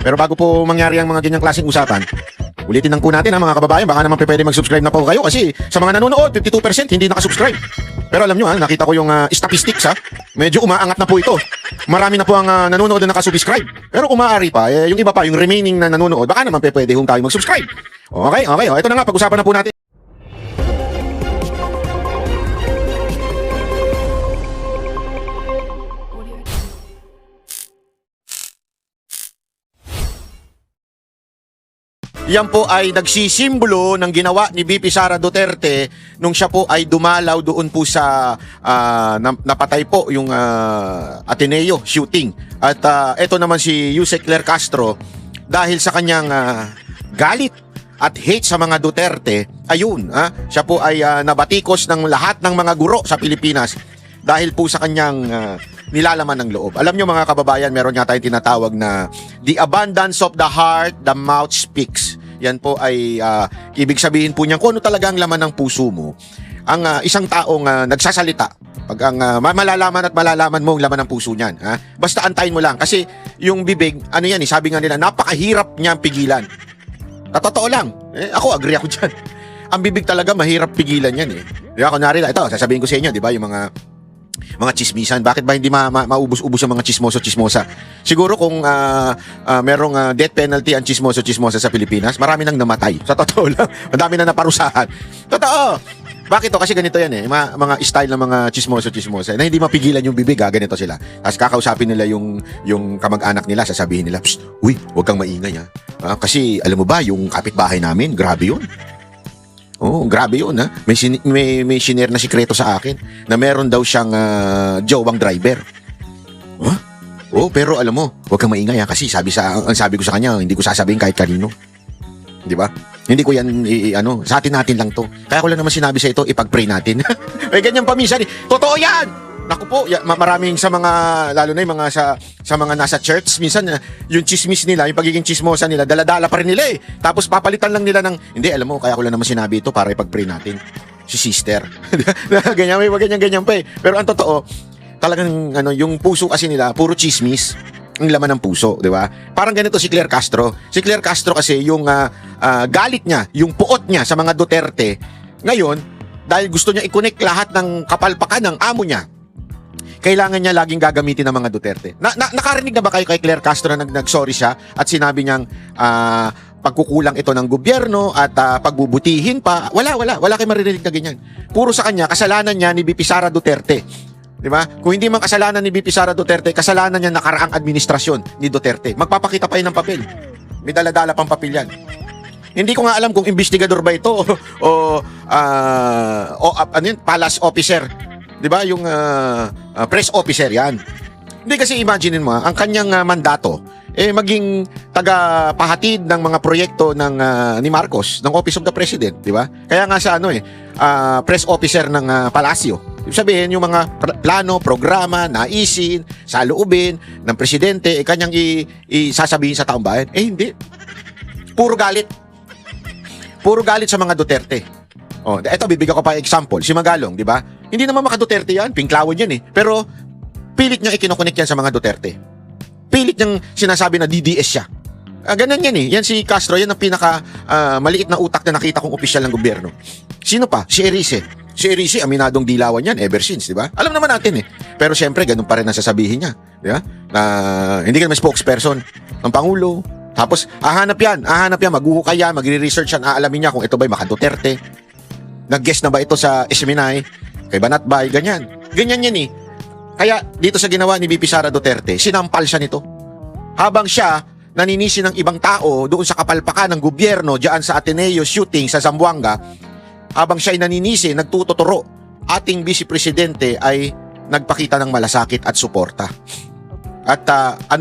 Pero bago po mangyari ang mga ganyang klaseng usapan, ulitin lang po natin ha mga kababayan, baka naman pwede mag-subscribe na po kayo kasi sa mga nanonood, 52% hindi nakasubscribe. Pero alam nyo ha, nakita ko yung statistics ha, medyo umaangat na po ito. Marami na po ang nanonood na nakasubscribe. Pero kung maaari pa, yung iba pa, yung remaining na nanonood, baka naman pwede hong tayo mag-subscribe. Okay, ito na nga, pag-usapan na po natin. Yan po ay nagsisimbolo ng ginawa ni VP Sara Duterte nung siya po ay dumalaw doon po sa napatay po yung Ateneo shooting. At ito naman si Yusek Claire Castro dahil sa kanyang galit at hate sa mga Duterte, ayun, siya po ay nabatikos ng lahat ng mga guro sa Pilipinas dahil po sa kanyang nilalaman ng loob. Alam nyo mga kababayan, meron nga tayong tinatawag na the abundance of the heart, the mouth speaks. Yan po ay ibig sabihin po niyan kung ano talaga ang laman ng puso mo. Ang isang taong nagsasalita, pag ang malalaman mo ang laman ng puso niyan. Basta antayin mo lang. Kasi yung bibig, ano yan, sabi nga nila, napakahirap niyang pigilan. Totoo lang. Ako, agree ako dyan. Ang bibig talaga, mahirap pigilan yan. Diba, kunwari, ito, sasabihin ko sa inyo, di ba, yung mga chismisan. Bakit ba hindi maubos-ubos ang mga chismoso-chismosa? Siguro kung merong death penalty ang chismoso-chismosa sa Pilipinas, marami nang namatay. Sa totoo lang, madami na naparusahan. Totoo! Bakit to? Kasi ganito yan mga style ng mga chismoso-chismosa na hindi mapigilan yung bibig, ganito sila. Tapos kakausapin nila yung kamag-anak nila, sasabihin nila, "Psst, uy, huwag kang maingay kasi alam mo ba, yung kapitbahay namin, grabe yun. Oh, grabe yun ha. May shinare na sikreto sa akin na meron daw siyang jowang driver. Huh? Oh, pero alam mo, huwag kang maingay kasi ang sabi ko sa kanya, hindi ko sasabihin kahit kanino. 'Di ba? Hindi ko yan sa atin lang to. Kaya ko lang naman sinabi sa ito, ipag-pray natin. May ganyan pa minsan. Totoo yan. Naku po, maraming sa mga, lalo na yung mga sa mga nasa church, minsan yung chismis nila, yung pagiging chismosa nila, dala-dala pa rin nila Tapos papalitan lang nila ng, hindi, alam mo, kaya ko lang naman sinabi ito para ipag-pray natin. Si sister. Ganyan, may ganyan pa Pero ang totoo, talagang yung puso kasi nila, puro chismis ang laman ng puso, di ba? Parang ganito si Claire Castro. Si Claire Castro kasi yung galit niya, yung puot niya sa mga Duterte, ngayon, dahil gusto niya i-connect lahat ng kapalpakan ng amo niya, kailangan niya laging gagamitin ng mga Duterte. Nakarinig na ba kayo kay Claire Castro na nag-sorry siya at sinabi niyang pagkukulang ito ng gobyerno at pagbubutihin pa? Wala kayo maririnig na ganyan. Puro sa kanya, kasalanan niya ni VP Sara Duterte. Di ba? Kung hindi man kasalanan ni VP Sara Duterte, kasalanan niya nakaraang administrasyon ni Duterte. Magpapakita pa yun ng papel. May dala-dala pang papel yan. Hindi ko nga alam kung investigador ba ito o palace officer. 'Di ba? Yung press officer 'yan. Hindi kasi imagine mo, ang kanyang mandato maging tagapahatid ng mga proyekto ng ni Marcos, ng Office of the President, 'di ba? Kaya nga sa press officer ng palasyo. Ibig sabihin yung mga plano, programa, naisin, saloobin ng presidente kanyang isasabihin sa taong bayan. Hindi. Puro galit. Puro galit sa mga Duterte. Oh, eto bibigyan ko pa example, si Magalong, 'di ba? Hindi naman maka Duterte 'yan, pinklawon 'yan Pero pilit niyang ikinokonek yan sa mga Duterte. Pilit niyang sinasabi na DDS siya. Ganun yan Yan si Castro, yan ang pinaka maliit na utak na nakita kong opisyal ng gobyerno. Sino pa? Si Erice. Si Erice, aminadong dilawan yan ever since, 'di ba? Alam naman natin Pero syempre, ganun pa rin ang sasabihin niya, 'di ba? Hindi ka naman spokesperson ng Pangulo. Tapos hahanap yan, maghuhukay yan, magre-research yan, aalamin niya kung ito ba'y maka Duterte. Nag-guest na ba ito sa Esminay? Kay Banatbay, ganyan. Ganyan yan Kaya dito sa ginawa ni VP Sara Duterte, sinampal siya nito. Habang siya naninisi ng ibang tao doon sa kapalpakan ng gobyerno diyan sa Ateneo shooting sa Zamboanga, habang siya ay naninisi, nagtututuro, ating Vice Presidente ay nagpakita ng malasakit at suporta. At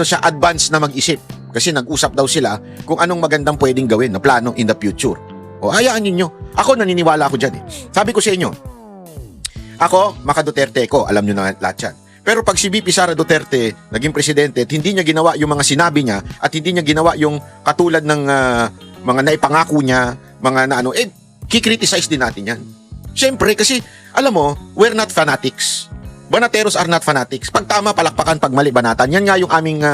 siya, advance na mag-isip. Kasi nag-usap daw sila kung anong magandang pwedeng gawin na plano in the future. O hayaan ninyo. Ako naniniwala ako dyan Sabi ko sa inyo, ako, maka Duterte ko, alam nyo na lahat yan. Pero pag si VP Sara Duterte naging presidente at hindi niya ginawa yung mga sinabi niya at hindi niya ginawa yung katulad ng mga naipangako niya, mga kikriticize din natin yan. Siyempre, kasi, alam mo, we're not fanatics. Banateros are not fanatics. Pag tama, palakpakan, pag mali, banatan. Yan nga yung aming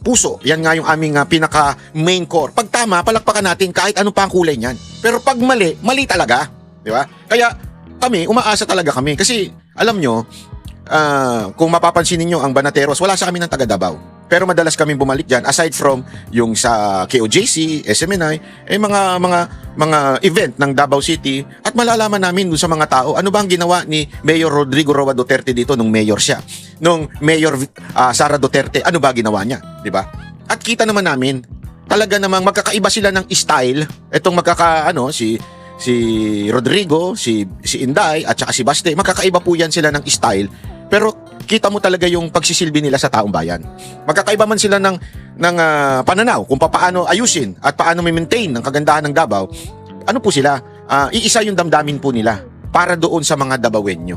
puso. Yan nga yung aming pinaka main core. Pag tama, palakpakan natin kahit ano pa ang kulay niyan. Pero pag mali, mali talaga. Di ba? Kaya kami, umaasa talaga kami. Kasi alam nyo, kung mapapansin niyo ang Banateros, wala sa amin ng taga Davao. Pero madalas kaming bumalik diyan aside from yung sa KOJC, SMNI, mga event ng Davao City at malalaman namin dun sa mga tao ano ba ang ginawa ni Mayor Rodrigo Roa Duterte dito nung mayor siya. Nung Mayor Sara Duterte, ano ba ginawa niya, di ba? At kita naman namin, talaga namang magkakaiba sila ng style. Etong si Rodrigo, si Inday at saka si Baste, magkakaiba po yan sila ng style. Pero kita mo talaga yung pagsisilbi nila sa taong bayan. Magkakaiba man sila ng pananaw kung paano ayusin at paano maintain ang kagandahan ng Davao. Ano po sila? Iisa yung damdamin po nila para doon sa mga Davaoenyo.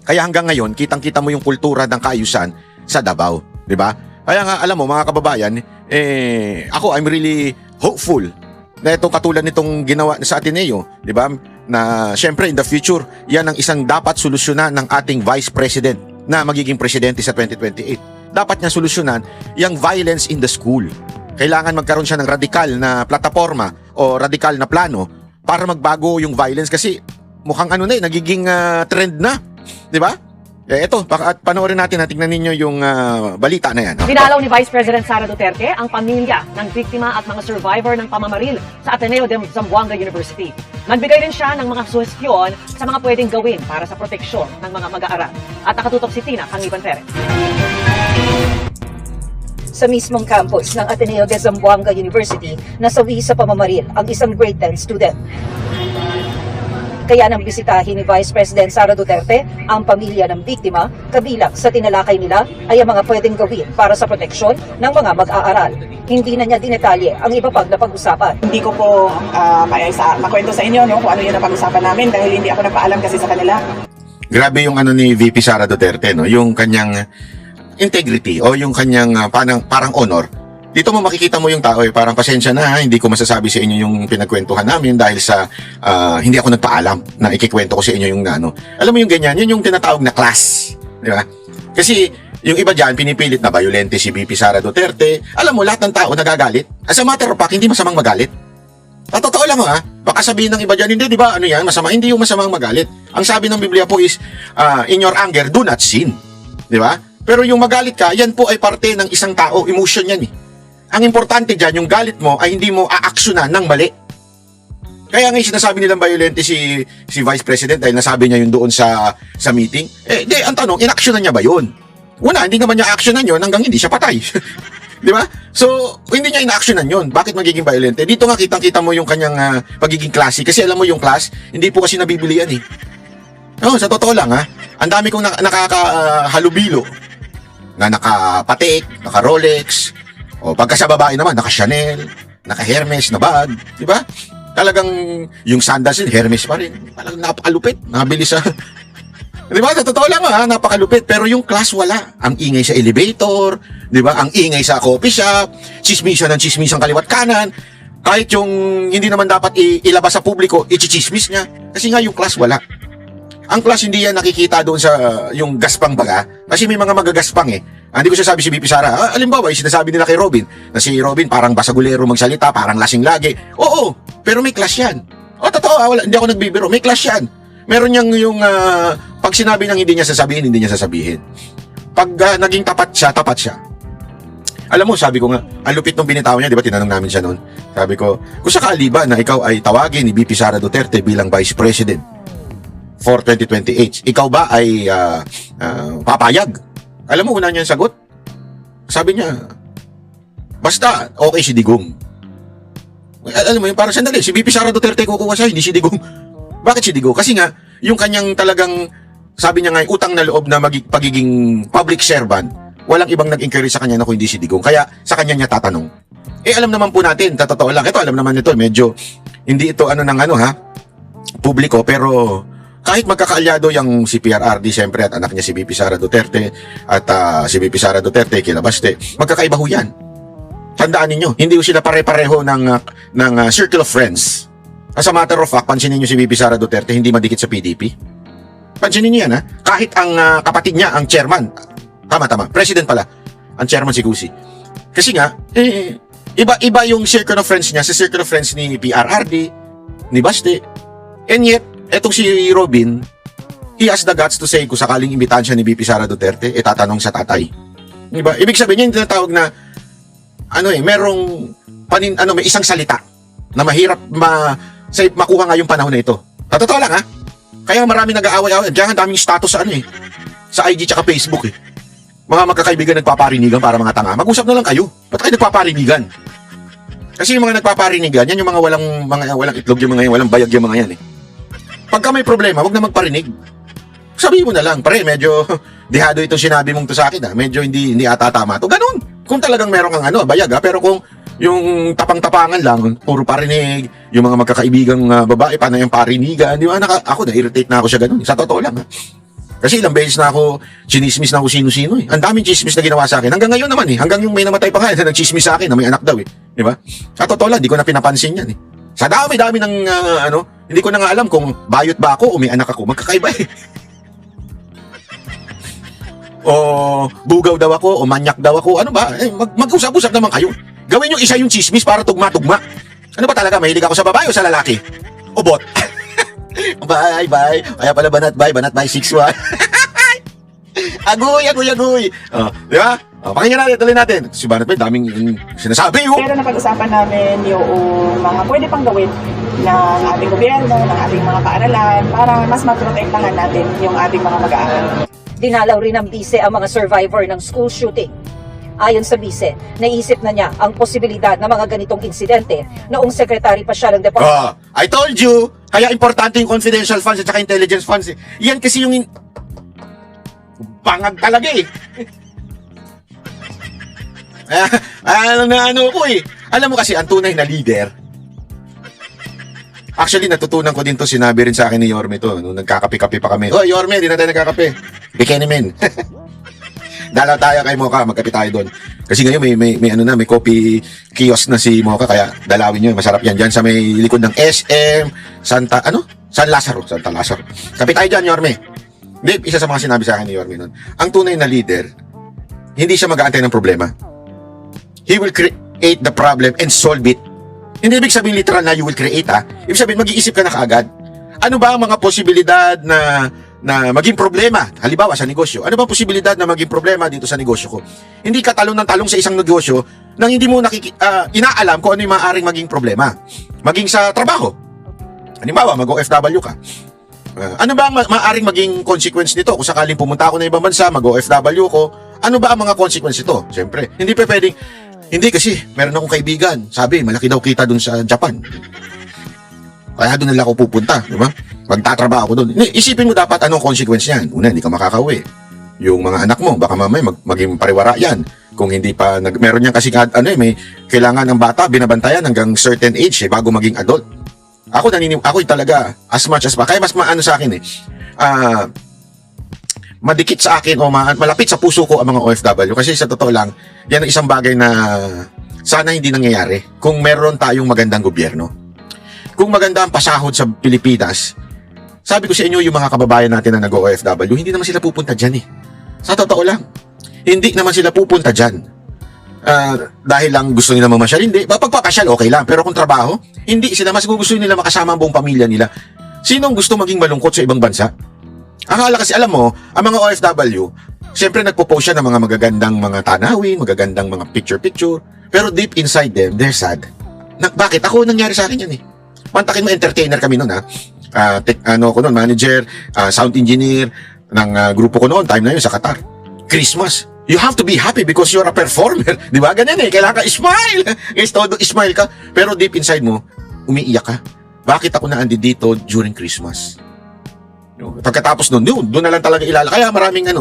Kaya hanggang ngayon, kitang-kita mo yung kultura ng kaayusan sa Davao, di ba? Kaya nga, alam mo mga kababayan, ako I'm really hopeful na itong katulad nitong ginawa sa Ateneo, di ba? Na syempre in the future, yan ang isang dapat solusyonan ng ating Vice President na magiging presidente sa 2028. Dapat niya solusyonan yung violence in the school. Kailangan magkaroon siya ng radikal na plataforma o radikal na plano para magbago yung violence kasi mukhang nagiging trend na, di ba? Ito, panoorin natin, tingnan ninyo yung balita na yan. Dinalaw ni Vice President Sara Duterte ang pamilya ng biktima at mga survivor ng pamamaril sa Ateneo de Zamboanga University. Nagbigay rin siya ng mga suhestyon sa mga pwedeng gawin para sa proteksyon ng mga mag-aaral. At nakatutok si Tina Cangiban Perez. Sa mismong campus ng Ateneo de Zamboanga University, nasawi sa pamamaril ang isang grade 10 student. Kaya nang bisitahin ni Vice President Sara Duterte ang pamilya ng biktima, kabilang sa tinalakay nila ay ang mga pwedeng gawin para sa proteksyon ng mga mag-aaral. Hindi na niya dinetalye ang iba pang napag-usapan. Hindi ko po makwento sa inyo kung ano yung napag-usapan namin dahil hindi ako nagpaalam kasi sa kanila. Grabe yung ni VP Sara Duterte, no? Yung kanyang integrity o yung kanyang parang honor. Dito mo makikita mo yung tao, parang pasensya na, hindi ko masasabi sa inyo yung pinagkwentuhan namin dahil sa hindi ako nagpaalam na ikikwento ko sa inyo yung Alam mo yung ganyan, yun yung tinatawag na class. Di ba? Kasi yung iba dyan, pinipilit na violente si VP Sara Duterte. Alam mo, lahat ng tao nagagalit. As a matter of fact, hindi masamang magalit. Totoo lang baka sabihin ng iba dyan, hindi, di ba, masama, hindi yung masamang magalit. Ang sabi ng Biblia po is, in your anger, do not sin. Di ba? Pero yung magalit ka, yan po ay parte ng isang tao, emotion yan Ang importante dyan, yung galit mo ay hindi mo aaksyonan ng mali. Kaya nga sinasabi nilang violente si Vice President dahil nasabi niya yun doon sa meeting. Ang tanong, inaksyonan niya ba yun? Una, hindi naman niya aksyonan yun hanggang hindi siya patay. Di ba? So, hindi niya inaaksyonan yun. Bakit magiging violente? Dito nga kitang-kita mo yung kanyang pagiging classy. Kasi alam mo yung class, hindi po kasi nabibili yan sa totoo lang ang dami kong nakakahalubilo na naka-Patek, naka-Rolex, o pagka sa babae naman, naka-Chanel, naka-Hermes na bag, di ba? Talagang yung sandals din, Hermes pa rin. Talagang napakalupit, nabili sa... di ba? Sa totoo lang napakalupit. Pero yung class wala. Ang ingay sa elevator, di ba? Ang ingay sa coffee shop, chismisan ng chismisan kaliwat kanan. Kahit yung hindi naman dapat ilabas sa publiko, i-chismis niya. Kasi nga yung class wala. Ang class hindi yan nakikita doon sa yung gaspang baga. Kasi may mga magagaspang Hindi ko sabi si VP Sara. Alimbawa, yung sinasabi nila kay Robin, na si Robin parang basagulero magsalita, parang lasing lagi. Oo, pero may class yan. Totoo, hindi ako nagbibiro. May class yan. Meron niyang yung pag sinabi niyang hindi niya sasabihin. Pag naging tapat siya. Alam mo, sabi ko nga, ang lupit nung binitaw niya, di ba, tinanong namin siya noon. Sabi ko, kung sakali ba na ikaw ay tawagin ni VP Sara Duterte bilang Vice President for 2028, ikaw ba ay papayag? Alam mo, una niya yung sagot. Sabi niya, basta okay si Digong. Alam mo, yung parang sandali, si VP Sara Duterte kukuha siya, hindi si Digong. Bakit si Digong? Kasi nga, yung kanyang talagang, sabi niya nga, utang na loob na pagiging public servant, walang ibang nag-encourage sa kanya na kung hindi si Digong. Kaya sa kanya niya tatanong. Alam naman po natin, totoo lang. Ito, alam naman ito, medyo, hindi ito publiko, pero kahit magkakaalyado yung si PRRD siyempre at anak niya si VP Sara Duterte at si VP Sara Duterte kila Baste, magkakaiba ho yan. Tandaan ninyo, hindi ho sila pare-pareho ng circle of friends. As a matter of fact, pansinin niyo si VP Sara Duterte hindi madikit sa PDP. Pansinin niyo yan Kahit ang kapatid niya, ang chairman, tama, president pala, ang chairman si Gusi. Kasi nga, iba yung circle of friends niya sa circle of friends ni PRRD, ni Baste. And yet, etong si Robin, he has the guts to say kung sakaling imbitahan siya ni VP Sara Duterte, tatanong sa tatay. Diba? Ibig sabihin niya yung tinatawag na, merong may isang salita na mahirap makuha nga yung panahon na ito. Totoo lang, ha? Kaya marami nag-aaway-aaway. Diyan ang daming status sa IG tsaka Facebook, Mga magkakaibigan nagpaparinigan para mga tanga. Mag-usap na lang kayo. Ba't kayo nagpaparinigan? Kasi yung mga nagpaparinigan, yan yung mga walang itlog yung mga yan, walang bayag yung mga yan, Pagka may problema, wag na magparinig. Sabihin mo na lang, pare, medyo dihado itong sinabi mong to sa akin, Medyo hindi ata tama to. Ganun. Kung talagang meron kang bayag, Pero kung yung tapang-tapangan lang, puro parinig, yung mga magkakaibigang babae, paano yung parinigan, di ba? Ako, na-irritate na ako siya ganun. Sa totoo lang, Kasi ilang beses na ako chinismis na ako sino-sino, Ang daming chismis na ginawa sa akin. Hanggang ngayon naman, Hanggang yung may namatay pa nga, na nagchismis sa akin, na may anak daw, Di ba? Sa totoo lang, di ko na pinapansin yan, Sa dami-dami ng, hindi ko na nga alam kung bayot ba ako o may anak ako. Magkakaiba, O bugaw daw ako, o manyak daw ako. Ano ba? Mag-usap-usap naman kayo. Gawin yung isa yung chismis para tugma-tugma. Ano ba talaga? Mahilig ako sa babae o sa lalaki? O bot? Bye. Kaya pala banat bye 6-1. Agoy. Di ba? Pakinggan natin, tuloy natin. Si Banat Bay, daming sinasabi, Pero napag-usapan namin yung mga pwede pang gawin ng ating gobyerno, ng ating mga paaralan, para mas maprotektahan natin yung ating mga mag-aaral. Dinalaw rin ng bise ang mga survivor ng school shooting. Ayon sa bise, naisip na niya ang posibilidad ng mga ganitong insidente noong sekretary pa siya ng department. I told you, kaya importante yung confidential funds at saka intelligence funds. Yan kasi yung bangag talaga Alam mo kasi, ang tunay na leader, actually, natutunan ko din to, sinabi rin sa akin ni Yorme to, nung nagkakape-kape pa kami. Yorme, di na tayo nagkakape. Bikini Dalaw tayo kay Mocha, magkape tayo doon. Kasi ngayon may coffee kiosk na si Mocha, kaya dalawin nyo, masarap yan dyan sa may likod ng SM, San Lazaro. Kape tayo dyan, Yorme. Hindi, isa sa mga sinabi sa akin ni Yorme nun. Ang tunay na leader, hindi siya mag-aantay ng problema. He will create the problem and solve it. Hindi ibig sabihin literal na you will create, Ibig sabihin, mag-iisip ka na kaagad. Ano ba ang mga posibilidad na maging problema? Halimbawa, sa negosyo. Ano ba ang posibilidad na maging problema dito sa negosyo ko? Hindi ka talong ng talong sa isang negosyo nang hindi mo inaalam kung ano yung maaaring maging problema. Maging sa trabaho. Halimbawa, mag-OFW ka. Ano ba ang maaaring maging consequence nito? Kung sakaling pumunta ako na ibang bansa, mag-OFW ko, ano ba ang mga consequence nito? Siyempre, hindi pa pwedeng, hindi kasi, meron akong kaibigan, sabi, malaki daw kita dun sa Japan. Kaya doon nila ako pupunta, di ba? Magtatrabaho ako doon. Isipin mo dapat anong consequence yan. Una, hindi ka makakauwi. Yung mga anak mo, baka mamay maging pariwara yan. Kung hindi pa, meron yan kasi, may kailangan ng bata, binabantayan hanggang certain age, bago maging adult. Ako talaga, as much as kaya mas maano sa akin madikit sa akin o malapit sa puso ko ang mga OFW. Kasi sa totoo lang, yan ang isang bagay na sana hindi nangyayari kung meron tayong magandang gobyerno. Kung maganda ang pasahod sa Pilipinas, sabi ko sa inyo, yung mga kababayan natin na nag-OFW, hindi naman sila pupunta dyan Sa totoo lang. Hindi naman sila pupunta dyan. Dahil lang gusto nila mamasyal, hindi. Pagpapasyal, okay lang. Pero kung trabaho, hindi sila. Mas gusto nila makasama ang buong pamilya nila. Sinong gusto maging malungkot sa ibang bansa? Akala kasi, alam mo, ang mga OFW, siyempre nagpo-post siya ng mga magagandang mga tanawin, magagandang mga picture-picture. Pero deep inside them, they're sad. Bakit? Ako, nangyari sa akin yan Pantakin mo, entertainer kami noon ako noon, manager, sound engineer ng grupo ko noon, time na yun sa Qatar. Christmas. You have to be happy because you're a performer. Di ba? Ganyan kailangan ka smile. Guys, todo smile ka. Pero deep inside mo, umiiyak ka. Bakit ako naandi dito during Christmas? Pagkatapos doon na lang talaga ilala. Kaya maraming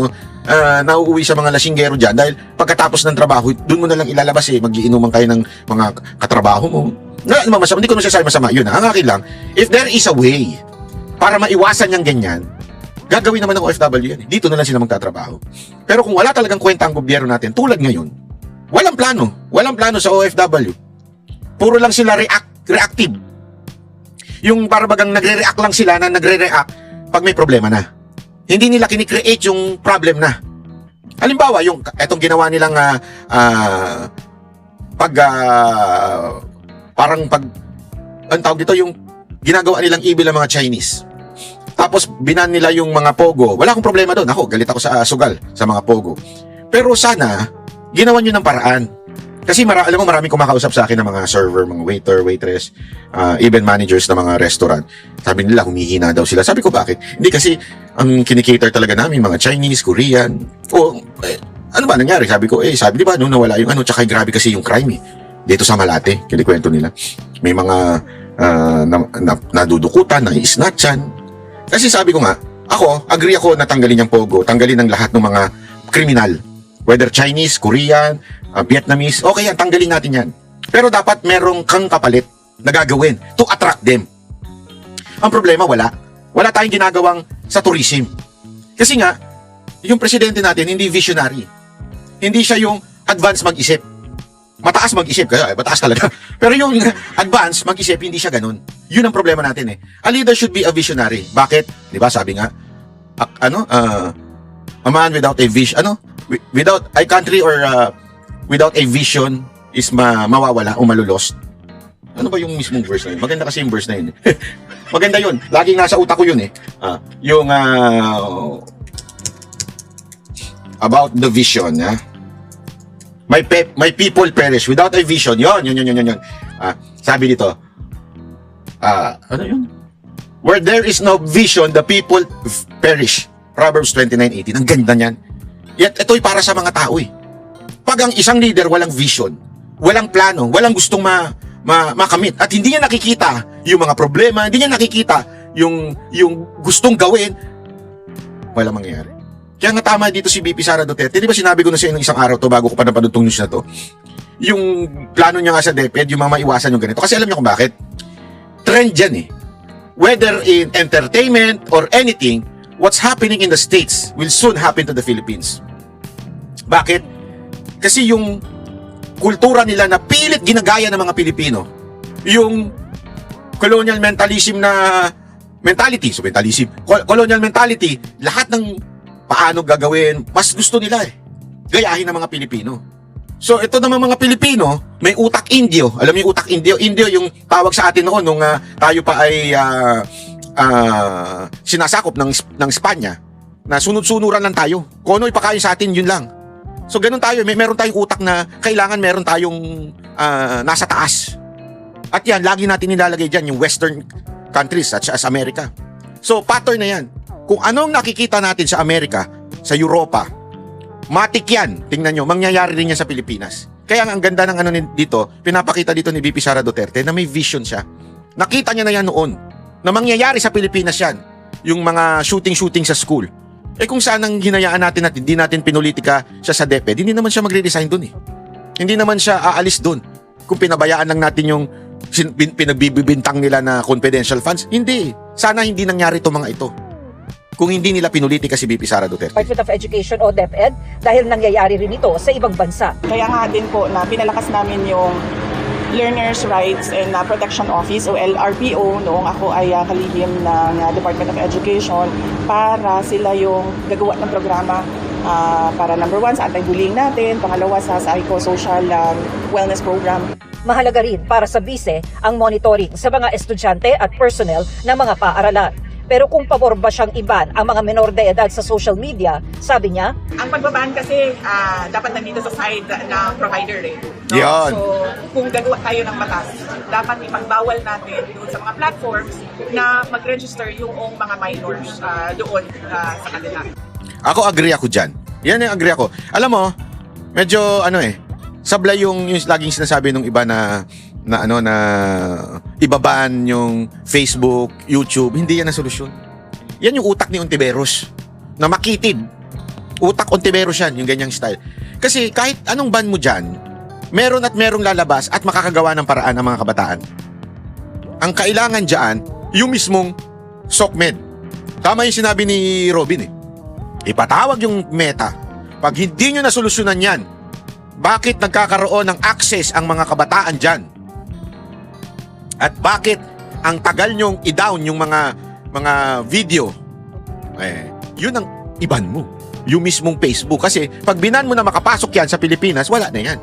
nauuwi sa mga lasinggero dyan dahil pagkatapos ng trabaho, doon mo na lang ilalabas mag-iinuman kayo ng mga katrabaho mo. Hindi ko masasabi masama yun. Ang akin lang, if there is a way para maiwasan yung ganyan, gagawin naman ng OFW yan. Dito na lang sila magtatrabaho. Pero kung wala talagang kwenta ang gobyerno natin, tulad ngayon, walang plano sa OFW. Puro lang sila reactive. Yung parabagang nagre-react lang sila na nagre-react pag may problema na. Hindi nila kinikreate yung problem na. Halimbawa, etong ginawa nilang parang ang tawag dito, yung ginagawa nilang evil ang mga Chinese. Tapos binan nila yung mga Pogo. Wala akong problema doon. Ako, galit ako sa sugal sa mga Pogo. Pero sana, ginawan nyo ng paraan. Kasi alam mo, maraming kumakausap sa akin ng mga server, mga waiter, waitress, even managers ng mga restaurant. Sabi nila, humihina daw sila. Sabi ko, bakit? Hindi, kasi ang kinikater talaga namin, mga Chinese, Korean. Ano ba nangyari? Sabi ko, sabi di ba, nung nawala yung tsaka grabe kasi yung crime dito sa Malate, kinikwento nila. May mga nadudukutan, na-snatchan. Kasi sabi ko nga, agree ako na tanggalin yung Pogo, tanggalin ng lahat ng mga kriminal. Whether Chinese, Korean, Vietnamese, okay yan, tanggalin natin yan. Pero dapat merong kang kapalit na gagawin to attract them. Ang problema, wala. Wala tayong ginagawang sa tourism. Kasi nga, yung presidente natin, hindi visionary. Hindi siya yung advance mag-isip. Mataas mag-isip, kaya mataas talaga. Pero yung advance mag-isip, hindi siya ganun. Yun ang problema natin A leader should be a visionary. Bakit? Di ba sabi nga, a man without a vision, without a country or without a vision is mawawala o malulost. Ano ba yung mismong verse na yun? Maganda kasi yung verse na yun. Maganda yun. Laging nasa utak ko yun yung about the vision, My people perish without a vision. Yun. Sabi dito, ano yun? Where there is no vision, the people perish. Proverbs 29:18. Ang ganda niyan. Yet ito'y para sa mga tao Pag ang isang leader walang vision, walang plano, walang gustong makamit, at hindi niya nakikita yung mga problema, hindi niya nakikita yung gustong gawin, walang mangyayari. Kaya nga tama dito si VP Sara Duterte. Di ba sinabi ko na sa inyo isang araw to bago ko pa napanood tong news na to? Yung plano niya nga sa DepEd, yung maiwasan yung ganito. Kasi alam niyo kung bakit? Trend yan Whether in entertainment or anything, what's happening in the States will soon happen to the Philippines. Bakit? Kasi yung kultura nila na pilit ginagaya ng mga Pilipino, yung colonial mentalism na mentality, colonial mentality, lahat ng paano gagawin, mas gusto nila gayahin ng mga Pilipino. So ito naman mga Pilipino, may utak Indio. Alam niyo yung utak Indio? Indio yung tawag sa atin noon nung tayo pa ay sinasakop ng Espanya, na sunod-sunuran lang tayo. Kung ano ipakain sa atin, yun lang. So ganun tayo, meron tayong utak na kailangan meron tayong nasa taas. At yan, lagi natin nilalagay dyan yung Western countries such as America. So pattern na yan. Kung anong nakikita natin sa Amerika, sa Europa, matik yan, tingnan nyo, mangyayari rin yan sa Pilipinas. Kaya ang ganda ng dito, pinapakita dito ni VP Sara Duterte na may vision siya. Nakita niya na yan noon, na mangyayari sa Pilipinas yan, yung mga shooting sa school. Kung saan ang hinayaan natin at hindi natin pinulitika siya sa DepEd, hindi naman siya magre-resign dun Hindi naman siya aalis dun. Kung pinabayaan lang natin yung pinagbibintang nila na confidential funds, hindi. Sana hindi nangyari itong mga ito kung hindi nila pinulitika si VP Sara Duterte. Department of Education o DepEd dahil nangyayari rin ito sa ibang bansa. Kaya nga din po na pinalakas namin yung Learners' Rights and Protection Office o LRPO noong ako ay kalihim ng Department of Education para sila yung gagawa ng programa para number 1 sa anti-bullying natin, pangalawa sa psychosocial wellness program. Mahalaga rin para sa BISE ang monitoring sa mga estudyante at personnel ng mga paaralan. Pero kung pabor ba siyang iban ang mga menor de edad sa social media, sabi niya, ang pagbabaan kasi dapat nandito sa side ng provider No? Yan. So, kung gagawa tayo ng batas, dapat ipagbawal natin doon sa mga platforms na mag-register yung mga minors doon sa kanila. Ako agree ako dyan. Yan yung agree ako. Alam mo, medyo sablay yung laging sinasabi ng iba na ibabaan yung Facebook, YouTube. Hindi yan ang solusyon. Yan yung utak ni Ontiveros na makitid. Utak Ontiveros yan, yung ganyang style. Kasi kahit anong ban mo dyan, meron at merong lalabas at makakagawa ng paraan ang mga kabataan. Ang kailangan dyan, yung mismong SOCMED. Tama yung sinabi ni Robin Ipatawag yung Meta. Pag hindi nyo nasolusyonan yan, bakit nagkakaroon ng access ang mga kabataan dyan? At bakit ang tagal nyong i-down yung mga video? Yun ang iban mo. Yung mismong Facebook. Kasi pag binan mo na makapasok yan sa Pilipinas, wala na yan.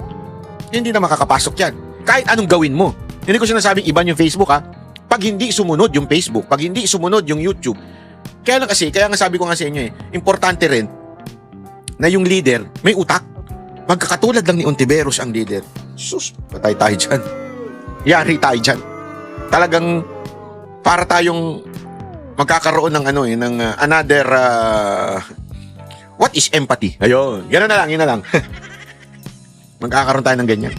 hindi na makakapasok yan. Kahit anong gawin mo. Hindi ko sinasabing iban yung Facebook, ha. Pag hindi sumunod yung Facebook, pag hindi sumunod yung YouTube, kaya nga sabi ko nga sa inyo importante rin na yung leader may utak. Magkakatulad lang ni Ontiveros ang leader. Sus, patay tayo dyan. Yari tayo dyan. Talagang para tayong magkakaroon ng ng another what is empathy? Ayun, gano'n na lang. Magkakaroon tayo ng ganyan.